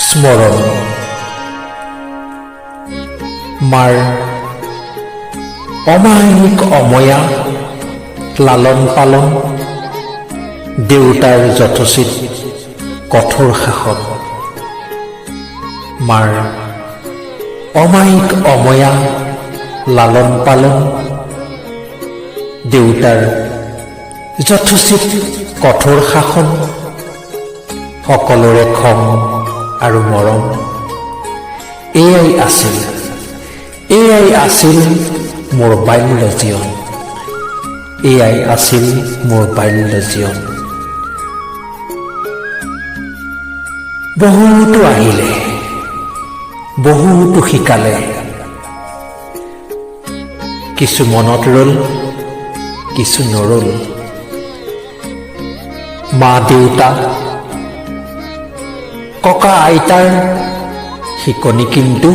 স্মৰণ মাৰ অমায়িক অময়া লালন পালন দেউতাৰ যথোচিত কঠোৰ শাসন মাৰ অমায়িক অময়া লালন পালন দেউতাৰ যথোচিত কঠোৰ শাসন সকলোৰে খং আৰু মৰম এয়াই আছিল মোৰ বাল্য জীৱন এয়াই আছিল মোৰ বাল্য জীৱন বহুতো আহিলে বহুতো শিকালে কিছু মনত ৰল কিছু নৰল মা দেউতা ককা আইতাৰ শিকনি কিন্তু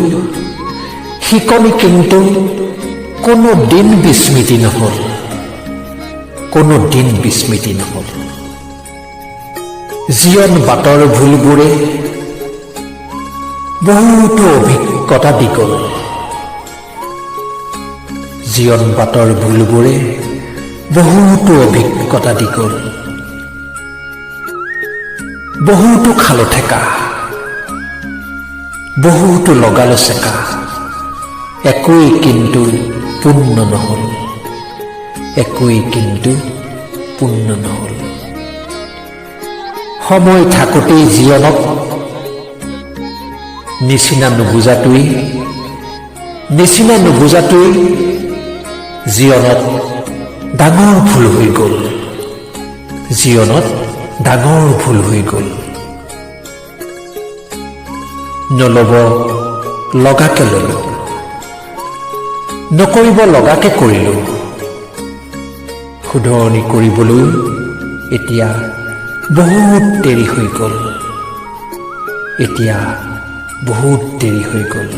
কোনো দিন বিস্মৃতি নহল জীৱন বাটৰ ভুলবোৰে বহুতো অভিজ্ঞতা দি গ'ল জীৱন বাটৰ ভুলবোৰে বহুতো অভিজ্ঞতা দি গ'ল বহুতো খালো ঠেকা বহুতো লগালো চেকা একোই কিন্তু পূৰ্ণ নহল সময় থাকোঁতেই জীৱনক নিচিনা নুবুজাটোৱেই জীৱনত ডাঙৰ ভুল হৈ গ'ল নল'ব লগাকে ল'লো নকৰিব লগাকে কৰিলো শুধৰণি কৰিবলৈ এতিয়া বহুত দেৰি হৈ গ'ল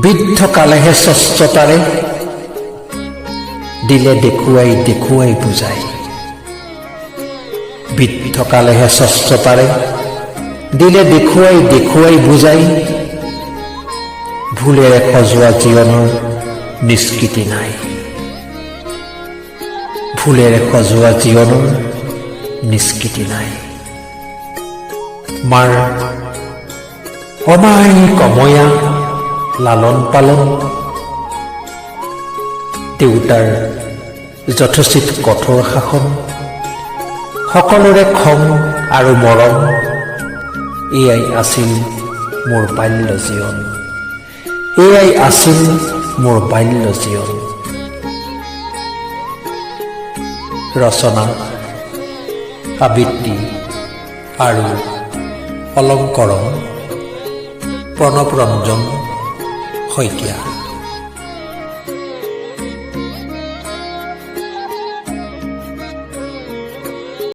বৃদ্ধ কালেহে স্বচ্ছতাৰে দিলে দেখুৱাই বুজাই বৃদ্ধ কালেহে স্বচ্ছতাৰে দিলে দেখুৱাই বুজাই ভুলেৰে সজোৱা জীৱনৰ নিষ্কৃতি নাই মাৰ অমায়িক অময়া লালন পালন দেউতাৰ যথোচিত কঠোৰ শাসন সকলোৰে খং আৰু মৰম এয়াই আছিল মোৰ বাল্য জীৱন ৰচনা আবৃত্তি আৰু অলংকৰণ প্ৰণৱ ৰঞ্জন শইকীয়া।